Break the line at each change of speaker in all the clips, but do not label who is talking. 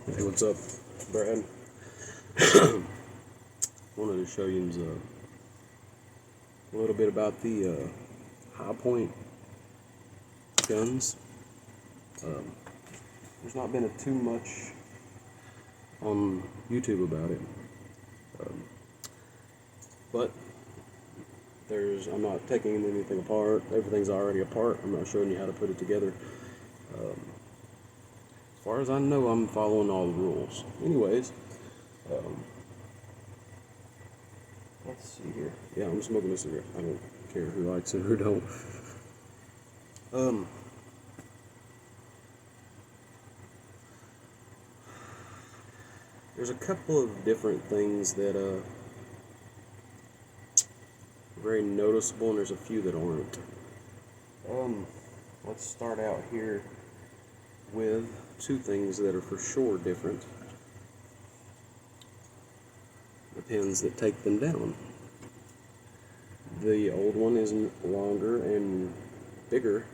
Hey, what's up, Brad? Wanted to show you a little bit about the hipoint guns. There's not been too much on YouTube about it, but I'm not taking anything apart. Everything's already apart. I'm not showing you how to put it together. As far as I know, I'm following all the rules. Anyways, let's see here. Yeah, I'm smoking a cigarette. I don't care who likes it or don't. There's a couple of different things that are very noticeable, and there's a few that aren't. Let's start out here with two things that are for sure different. The pins that take them down. The old one is longer and bigger.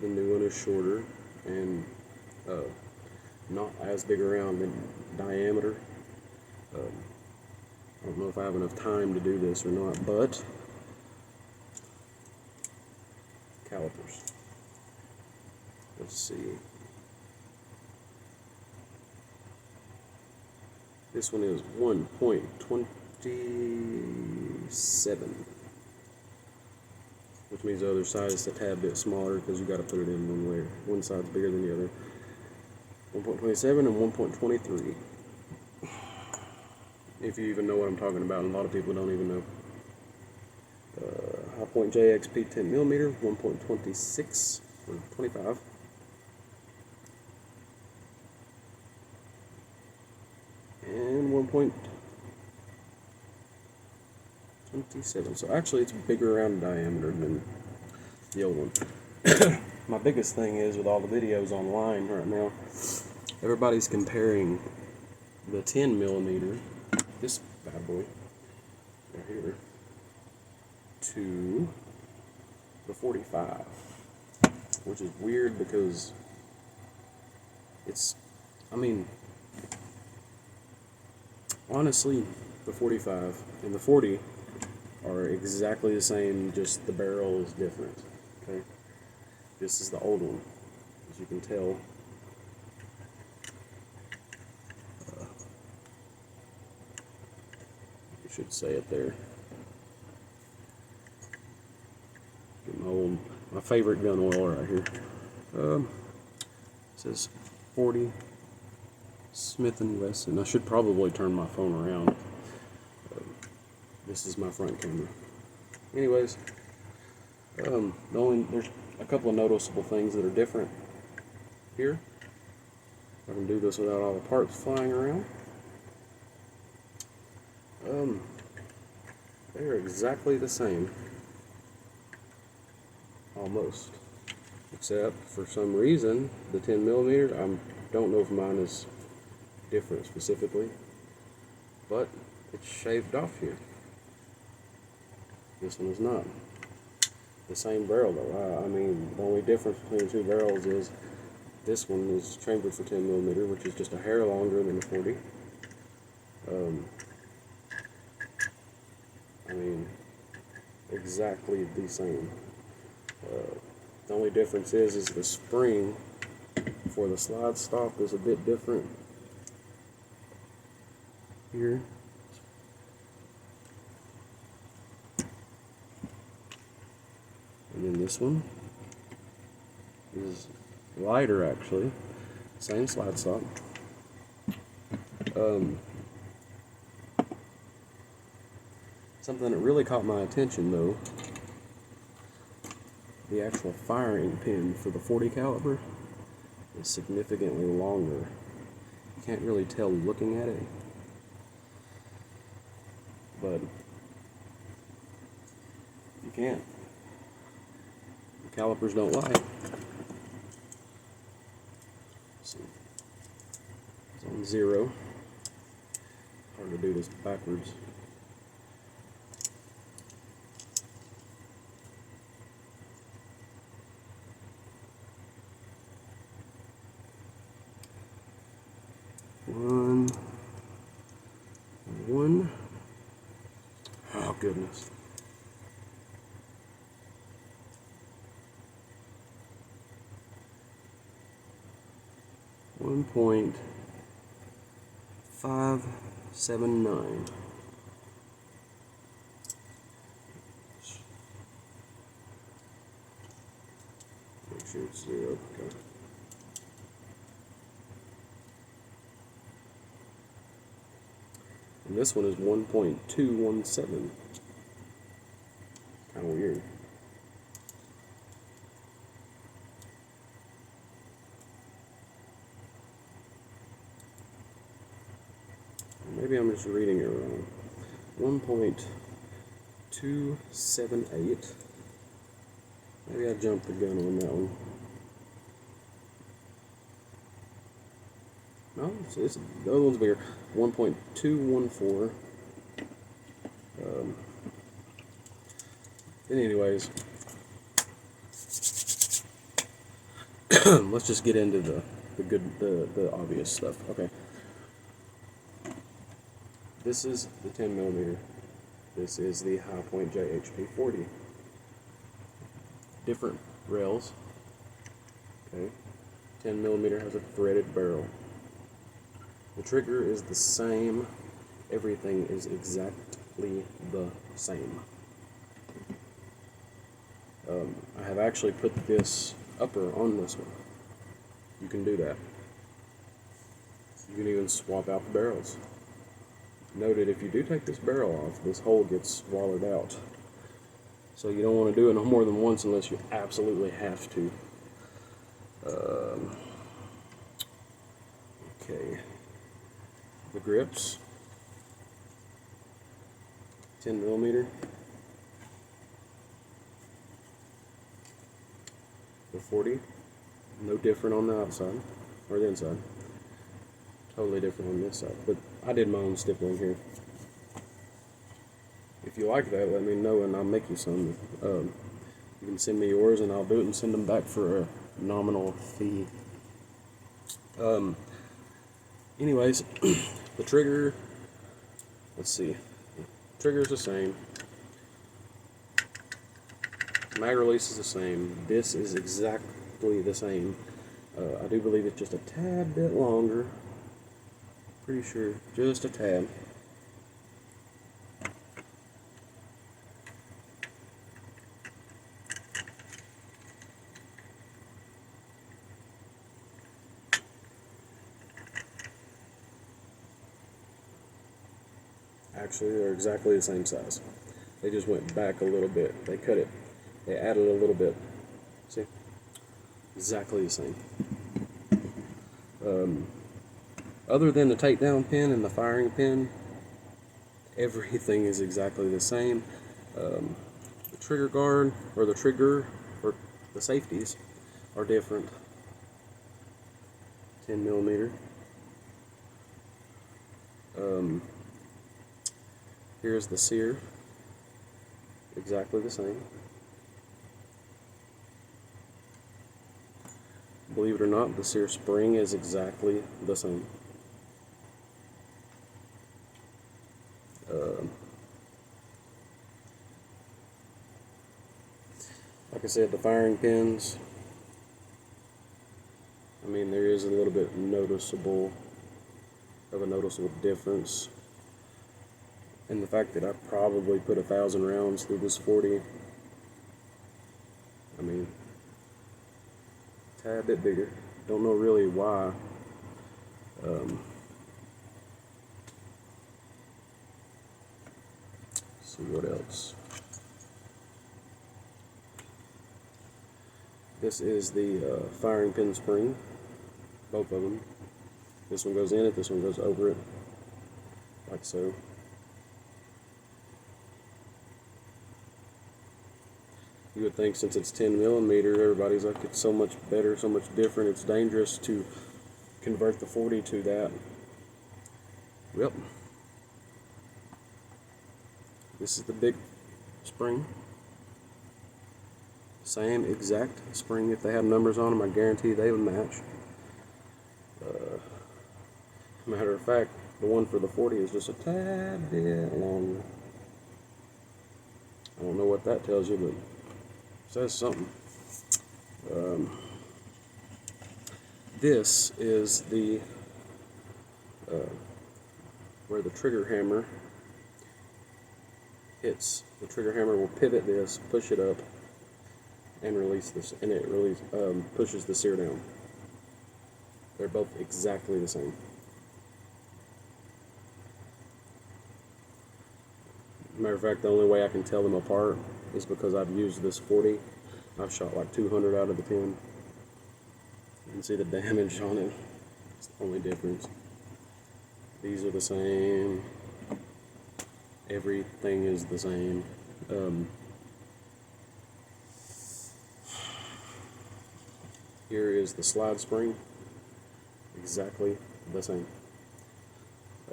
The new one is shorter and not as big around in diameter. I don't know if I have enough time to do this or not, but calipers. Let's see. This one is 1.27, which means the other side is a tad bit smaller because you got to put it in one way. One side's bigger than the other. 1.27 and 1.23. If you even know what I'm talking about, and a lot of people don't even know. Hipoint JXP 10mm, 1.26 or 25. And 1.27. So actually it's bigger around diameter than the old one. My biggest thing is with all the videos online right now, everybody's comparing the 10mm, this bad boy right here, to the 45, which is weird because honestly, the 45 and the 40 are exactly the same, just the barrel is different, okay? This is the old one, as you can tell. You should say it there. Get my favorite gun oil right here. It says 40 Smith & Wesson. I should probably turn my phone around. This is my front camera. Anyways, there's a couple of noticeable things that are different here. I can do this without all the parts flying around. They're exactly the same. Almost. Except, for some reason, the 10mm, I don't know if mine is different specifically, but it's shaved off here. This one is not. The same barrel though. The only difference between the two barrels is this one is chambered for 10mm, which is just a hair longer than the 40. Exactly the same. The only difference is the spring for the slide stop is a bit different here. And then this one is lighter actually. Same slide stop. Something that really caught my attention though, the actual firing pin for the 40 caliber is significantly longer. You can't really tell looking at it, but you can. The calipers don't lie. So, it's on 0. Hard to do this backwards. One. Oh, goodness. .579. Make sure it's 0. Okay. And this one is 1.217. Kind of weird. Maybe I'm just reading it wrong. 1.278. Maybe I jumped the gun on that one. No, the other one's bigger. 1.214. Anyways, let's just get into the obvious stuff. Okay. This is the 10 millimeter. This is the hipoint JHP40. Different rails. Okay. 10 millimeter has a threaded barrel. The trigger is the same. Everything is exactly the same. I have actually put this upper on this one. You can do that. You can even swap out the barrels. Note that if you do take this barrel off, this hole gets swallowed out. So you don't want to do it no more than once unless you absolutely have to. Okay. The grips. 10 millimeter. The 40. No different on the outside or the inside. Totally different on this side. But I did my own stippling here. If you like that, let me know and I'll make you some. You can send me yours and I'll do it and send them back for a nominal fee. Anyways, the trigger, let's see. Trigger's the same. Mag release is the same. This is exactly the same. I do believe it's just a tad bit longer. Pretty sure, just a tad. Actually, they're exactly the same size. They just went back a little bit. They cut it. They added a little bit. See? Exactly the same. Other than the takedown pin and the firing pin, everything is exactly the same. The trigger guard, or the trigger, or the safeties are different. 10 millimeter. Here's the sear. Exactly the same. Believe it or not, the sear spring is exactly the same. Like I said, the firing pins, I mean, there is a little bit noticeable difference. And the fact that I probably put 1,000 rounds through this 40, I mean, a tad bit bigger. Don't know really why. See what else. This is the firing pin spring, both of them. This one goes in it, this one goes over it, like so. You would think since it's 10 millimeter, everybody's like, it's so much better, so much different, it's dangerous to convert the 40 to that. Yep. This is the big spring. Same exact spring. If they have numbers on them, I guarantee they would match. I Matter of fact, the one for the 40 is just a tad bit longer. I don't know what that tells you, but it says something. This is the where the trigger hammer hits. The trigger hammer will pivot this, push it up, and release this, and it pushes the sear down. They're both exactly the same. Matter of fact, the only way I can tell them apart is because I've used this 40. I've shot like 200 out of the 10. You can see the damage on it. It's the only difference. These are the same. Everything is the same. Here is the slide spring. Exactly the same.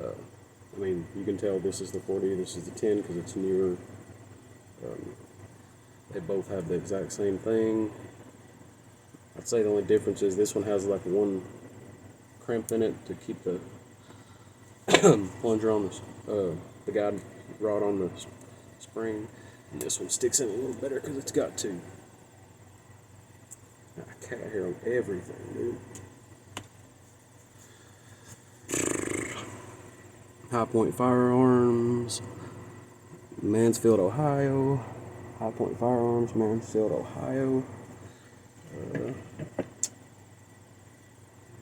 I mean, you can tell this is the 40, this is the 10 because it's newer. They both have the exact same thing. I'd say the only difference is this one has like one crimp in it to keep the plunger on the guide rod on the spring, and this one sticks in a little better because it's got two. I cat hair on everything, dude. Hipoint Firearms, Mansfield, Ohio. Hipoint Firearms, Mansfield, Ohio.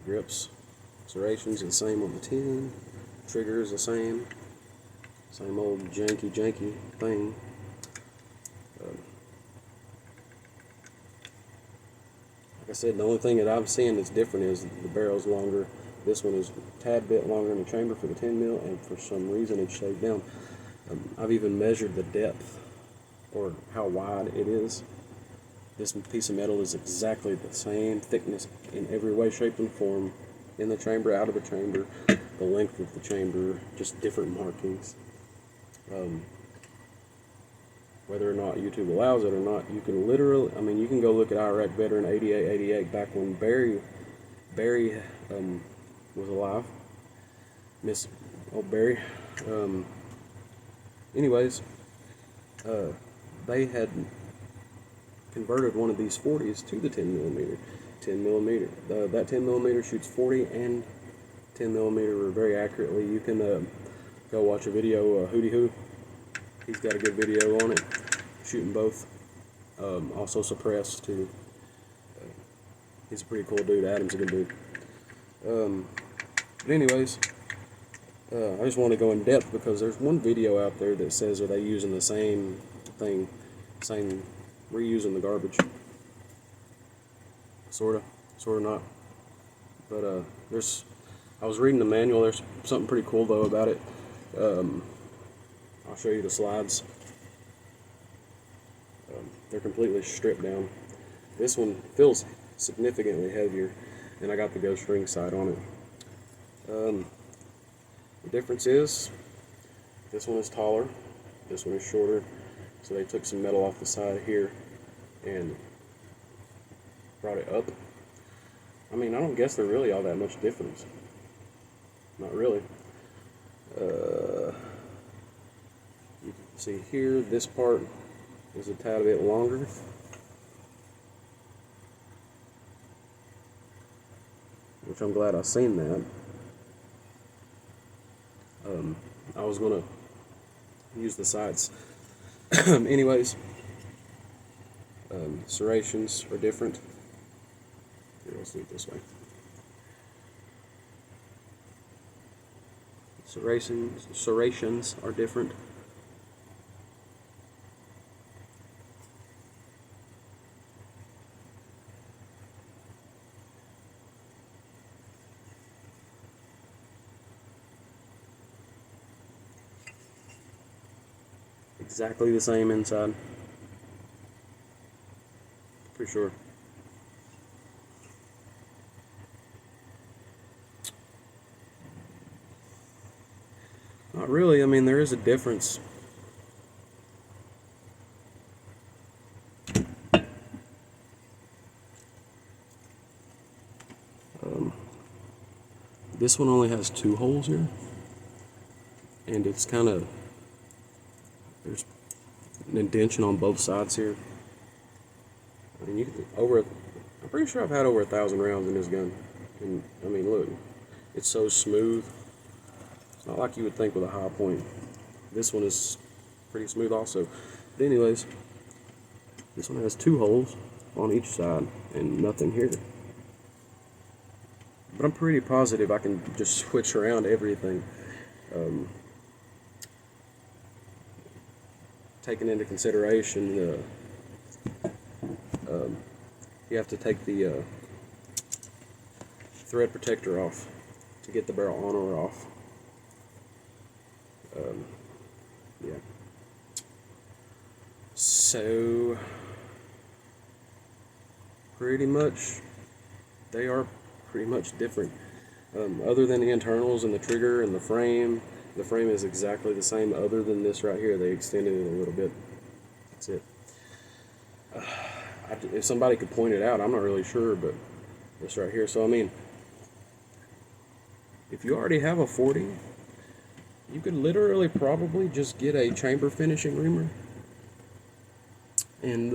Grips, serrations the same on the 10. Triggers the same. Same old janky thing. Like I said, the only thing that I'm seeing that's different is the barrel's longer. This one is a tad bit longer in the chamber for the 10 mil, and for some reason it's shaved down. I've even measured the depth, or how wide it is. This piece of metal is exactly the same thickness in every way, shape, and form. In the chamber, out of the chamber, the length of the chamber, just different markings. Whether or not YouTube allows it or not, you can literally, I mean, you can go look at Iraq Veteran 8888 back when Barry was alive. Miss old Barry. Anyways, they had converted one of these 40s to the 10 millimeter. 10 millimeter. That 10 millimeter shoots 40 and 10 millimeter very accurately. You can go watch a video, Hootie Hoo. He's got a good video on it, shooting both. Also suppressed too. He's a pretty cool dude. Adam's a good dude. But anyways, I just want to go in depth because there's one video out there that says, are they using the same thing, reusing the garbage? Sorta not. But I was reading the manual. There's something pretty cool though about it. I'll show you the slides. They're completely stripped down. This one feels significantly heavier, and I got the ghost ring sight on it. The difference is this one is taller, this one is shorter, so they took some metal off the side here and brought it up. I mean, I don't guess they're really all that much difference. Not really. You can see here, this part is a tad bit longer. Which I'm glad I seen that. I was gonna use the sights. Anyways, serrations are different. Here, let's do it this way. Serrations are different. Exactly the same inside. Pretty sure. Not really. I mean, there is a difference. This one only has 2 holes here, and it's kind of, there's an indention on both sides here. I mean, you can, I'm pretty sure I've had over 1,000 rounds in this gun, and I mean, look, it's so smooth. It's not like you would think with a high point. This one is pretty smooth also. But anyways, this one has 2 holes on each side and nothing here. But I'm pretty positive I can just switch around everything. Taking into consideration you have to take the thread protector off to get the barrel on or off. Yeah. So pretty much they are pretty much different. Other than the internals and the trigger and the frame is exactly the same other than this right here. They extended it a little bit. That's it. If somebody could point it out, I'm not really sure, but this right here. So I mean, if you already have a 40, you could literally probably just get a chamber finishing reamer. And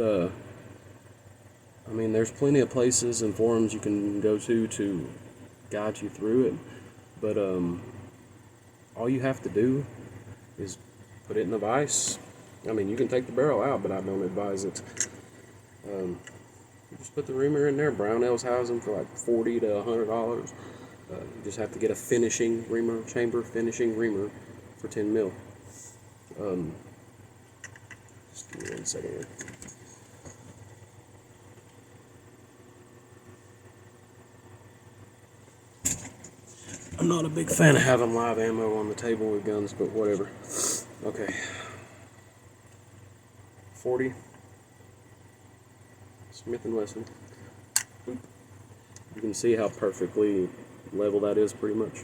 I mean, there's plenty of places and forums you can go to guide you through it, but all you have to do is put it in the vise. I mean, you can take the barrel out, but I don't advise it. You just put the reamer in there. Brownells has them for like $40 to $100. You just have to get a finishing reamer, chamber finishing reamer for 10 mil. Just give me 1 second here. I'm not a big fan of having live ammo on the table with guns, but whatever. Okay. 40. Smith & Wesson. Oop. You can see how perfectly level that is pretty much.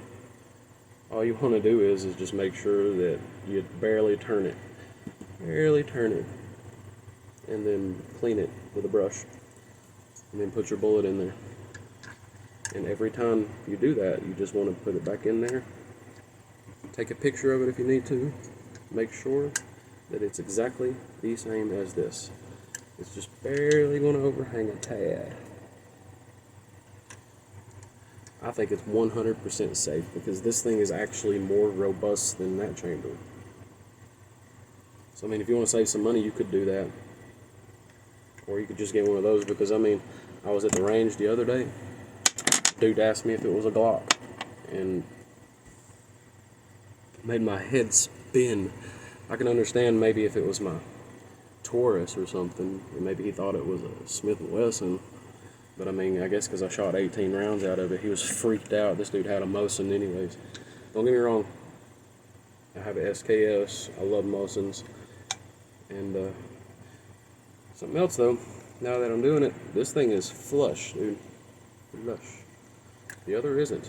All you want to do is just make sure that you barely turn it. Barely turn it. And then clean it with a brush. And then put your bullet in there. And every time you do that, you just want to put it back in there. Take a picture of it if you need to. Make sure that it's exactly the same as this. It's just barely going to overhang a tad. I think it's 100% safe because this thing is actually more robust than that chamber. So I mean, if you want to save some money, you could do that. Or you could just get one of those, because I mean, I was at the range the other day. Dude asked me if it was a Glock, and it made my head spin. I can understand maybe if it was my Taurus or something, and maybe he thought it was a Smith & Wesson, but I mean, I guess because I shot 18 rounds out of it, he was freaked out. This dude had a Mosin anyways. Don't get me wrong, I have a SKS, I love Mosins, and something else though, now that I'm doing it, this thing is flush, dude, flush. The other isn't.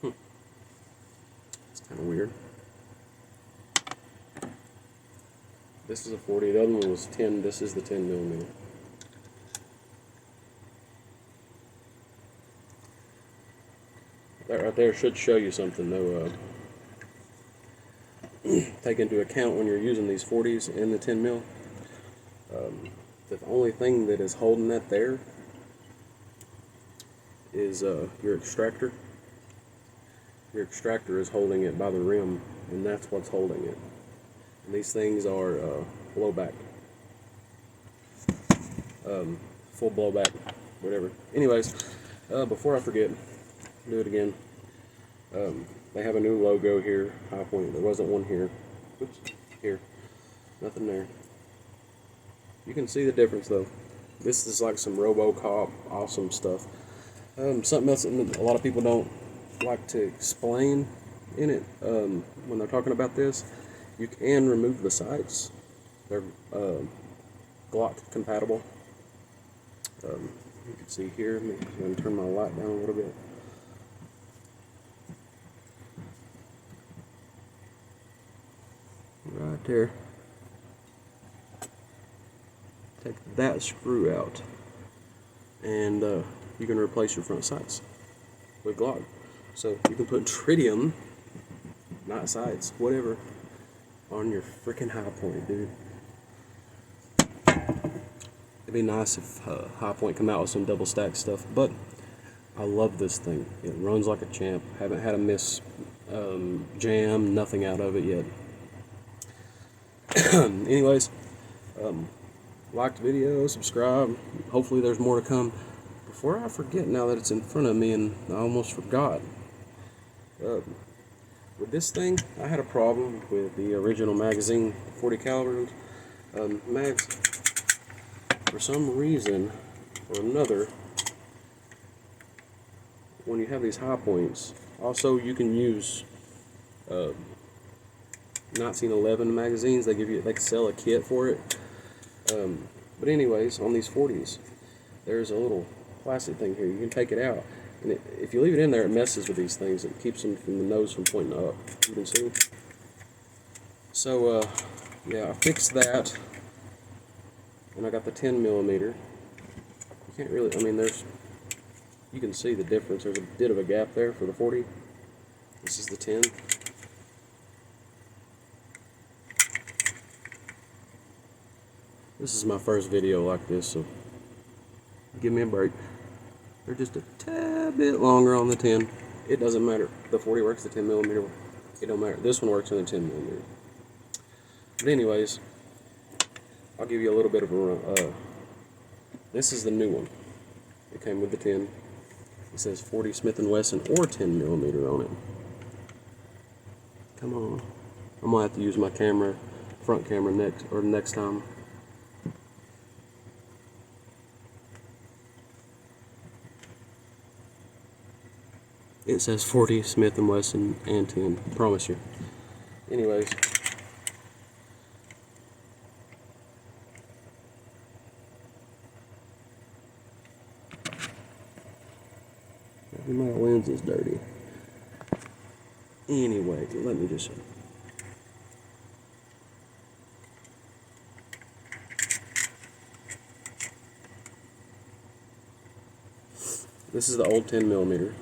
It's kind of weird. This is a 40. The other one was 10. This is the 10 millimeter. That right there should show you something, though. Take into account when you're using these 40s and the 10 mil. The only thing that is holding that there is your extractor. Your extractor is holding it by the rim, and that's what's holding it. And these things are blowback, full blowback, whatever. Anyways, before I forget, do it again. They have a new logo here, hipoint. There wasn't one here. Oops, here, nothing there. You can see the difference though. This is like some RoboCop awesome stuff. Something else that a lot of people don't like to explain in it when they're talking about this, you can remove the sights. They're Glock compatible. You can see here, I'm going to turn my light down a little bit. Right there. Take that screw out, and you can replace your front sights with Glock. So you can put tritium, not sights, whatever, on your freaking high point, dude. It'd be nice if high point come out with some double stack stuff, but I love this thing. It runs like a champ. Haven't had a miss jam, nothing out of it yet. Anyways, like the video, subscribe. Hopefully there's more to come. Before I forget, now that it's in front of me and I almost forgot, with this thing, I had a problem with the original magazine, 40 caliber mags. For some reason or another, when you have these high points, also you can use 1911 magazines. They can sell a kit for it. But anyways, on these 40s, there's a little plastic thing here. You can take it out, and if you leave it in there, it messes with these things. It keeps them from the nose from pointing up. You can see. So yeah, I fixed that, and I got the 10 millimeter. You can't really. I mean, you can see the difference. There's a bit of a gap there for the 40. This is the 10. This is my first video like this, so give me a break. They're just a tad bit longer on the 10. It doesn't matter. The 40 works, the 10 millimeter. It don't matter. This one works on the 10 millimeter. But anyways, I'll give you a little bit of a this is the new one. It came with the 10. It says 40 Smith & Wesson or 10 millimeter on it. Come on. I'm gonna have to use my camera, front camera next time. It says 40 Smith & Wesson and 10. Promise you. Anyways. Maybe my lens is dirty. Anyway, let me just... This is the old 10 millimeter.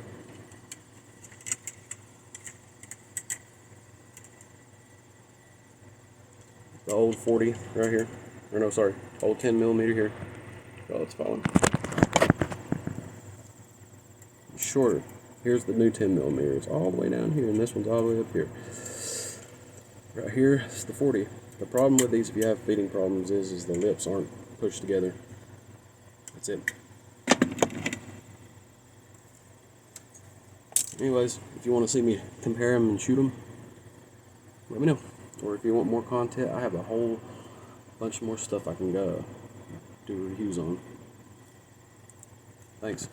The old 40 right here. Or no, sorry, old 10 millimeter here. Oh, it's falling. Shorter. Here's the new 10 millimeter. It's all the way down here, and this one's all the way up here. Right here is the 40. The problem with these, if you have feeding problems, is the lips aren't pushed together. That's it. Anyways, if you want to see me compare them and shoot them, let me know. Or if you want more content, I have a whole bunch more stuff I can go do reviews on. Thanks.